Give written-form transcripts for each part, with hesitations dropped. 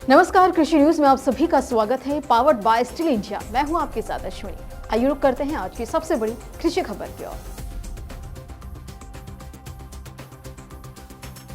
नमस्कार, कृषि न्यूज में आप सभी का स्वागत है। पावर्ड बाय स्टील इंडिया, मैं हूं आपके साथ अश्विनी। आइए रुक करते हैं आज की सबसे बड़ी कृषि खबर की ओर।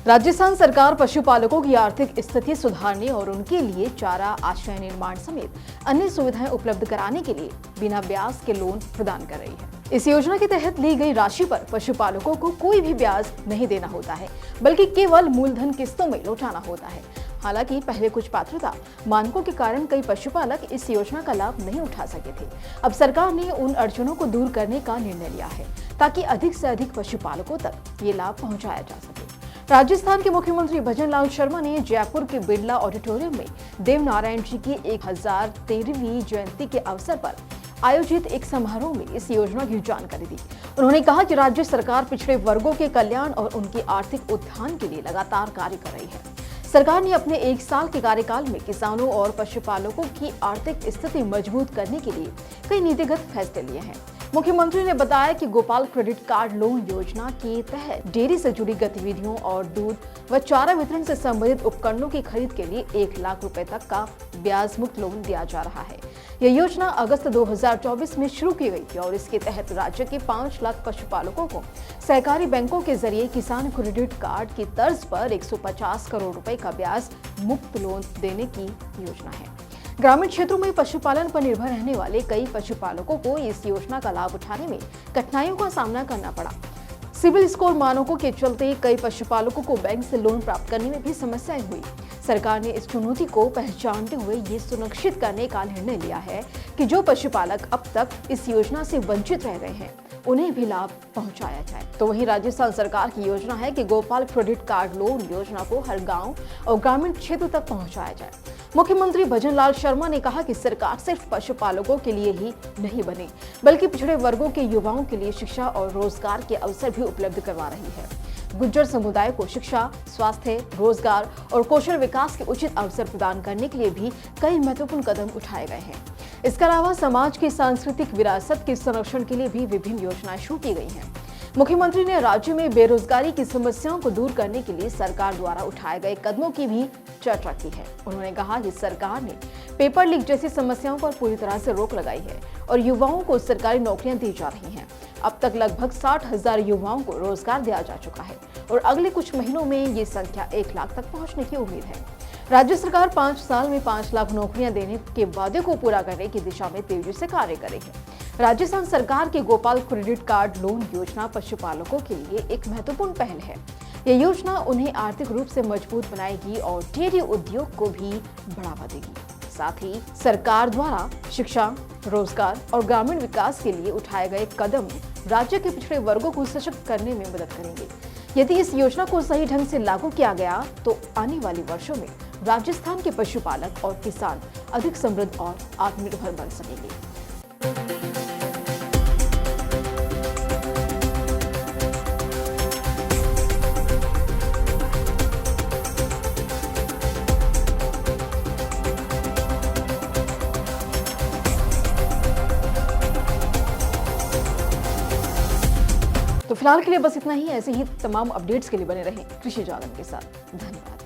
राजस्थान सरकार पशुपालकों की आर्थिक स्थिति सुधारने और उनके लिए चारा आश्रय निर्माण समेत अन्य सुविधाएं उपलब्ध कराने के लिए बिना ब्याज के लोन प्रदान कर रही है। इस योजना के तहत ली गई राशि पर पशुपालकों को कोई भी ब्याज नहीं देना होता है, बल्कि केवल मूलधन किस्तों में लौटाना होता है। हालांकि पहले कुछ पात्रता मानकों के कारण कई पशुपालक इस योजना का लाभ नहीं उठा सके थे। अब सरकार ने उन अड़चनों को दूर करने का निर्णय लिया है ताकि अधिक से अधिक पशुपालकों तक ये लाभ पहुंचाया जा सके। राजस्थान के मुख्यमंत्री भजनलाल शर्मा ने जयपुर के बिरला ऑडिटोरियम में देवनारायण जी की 1013वीं जयंती के अवसर पर आयोजित एक समारोह में इस योजना की जानकारी दी। उन्होंने कहा कि राज्य सरकार पिछड़े वर्गों के कल्याण और उनके आर्थिक उत्थान के लिए लगातार कार्य कर रही है। सरकार ने अपने 1 साल के कार्यकाल में किसानों और पशुपालकों की आर्थिक स्थिति मजबूत करने के लिए कई नीतिगत फैसले लिए हैं। मुख्यमंत्री ने बताया कि गोपाल क्रेडिट कार्ड लोन योजना के तहत डेयरी से जुड़ी गतिविधियों और दूध व चारा वितरण से संबंधित उपकरणों की खरीद के लिए 1 लाख रुपए तक का ब्याज मुक्त लोन दिया जा रहा है। यह योजना अगस्त 2024 में शुरू की गई थी और इसके तहत राज्य के 5 लाख पशुपालकों को सहकारी बैंकों के जरिए किसान क्रेडिट कार्ड की तर्ज पर 150 करोड़ रुपए का ब्याज मुक्त लोन देने की योजना है। ग्रामीण क्षेत्रों में पशुपालन पर निर्भर रहने वाले कई पशुपालकों को इस योजना का लाभ उठाने में कठिनाइयों का सामना करना पड़ा। सिविल स्कोर मानकों के चलते कई पशुपालकों को बैंक से लोन प्राप्त करने में भी समस्याएं हुई। सरकार ने इस चुनौती को पहचानते हुए ये सुनिश्चित करने का निर्णय लिया है कि जो पशुपालक अब तक इस योजना से वंचित रह गए हैं, उन्हें भी लाभ पहुंचाया जाए। तो वहीं राजस्थान सरकार की योजना है कि गोपाल क्रेडिट कार्ड लोन योजना को हर गांव और ग्रामीण क्षेत्र तक पहुंचाया जाए। मुख्यमंत्री भजनलाल शर्मा ने कहा कि सरकार सिर्फ पशुपालकों के लिए ही नहीं बनी, बल्कि पिछड़े वर्गों के युवाओं के लिए शिक्षा और रोजगार के अवसर भी उपलब्ध करवा रही है। गुज्जर समुदाय को शिक्षा, स्वास्थ्य, रोजगार और कौशल विकास के उचित अवसर प्रदान करने के लिए भी कई महत्वपूर्ण कदम उठाए गए हैं। इसके अलावा समाज की सांस्कृतिक विरासत के संरक्षण के लिए भी विभिन्न योजनाएं शुरू की गई हैं। मुख्यमंत्री ने राज्य में बेरोजगारी की समस्याओं को दूर करने के लिए सरकार द्वारा उठाए गए कदमों की भी चर्चा की है। उन्होंने कहा कि सरकार ने पेपर लीक जैसी समस्याओं पर पूरी तरह से रोक लगाई है और युवाओं को सरकारी नौकरियां दी जा रही हैं। अब तक लगभग 60,000 युवाओं को रोजगार दिया जा चुका है और अगले कुछ महीनों में ये संख्या 1 लाख तक पहुंचने की उम्मीद है। राज्य सरकार 5 साल में 5 लाख नौकरियां देने के वादे को पूरा करने की दिशा में तेजी से कार्य करेगी। राजस्थान सरकार के गोपाल क्रेडिट कार्ड लोन योजना पशुपालकों के लिए एक महत्वपूर्ण पहल है। यह योजना उन्हें आर्थिक रूप से मजबूत बनाएगी और डेयरी उद्योग को भी बढ़ावा देगी। साथ ही सरकार द्वारा शिक्षा, रोजगार और ग्रामीण विकास के लिए उठाए गए कदम राज्य के पिछड़े वर्गों को सशक्त करने में मदद करेंगे। यदि इस योजना को सही ढंग से लागू किया गया तो आने वाले वर्षों में राजस्थान के पशुपालक और किसान अधिक समृद्ध और आत्मनिर्भर बन सकेंगे। तो फिलहाल के लिए बस इतना ही। ऐसे ही तमाम अपडेट्स के लिए बने रहें कृषि जागरण के साथ। धन्यवाद।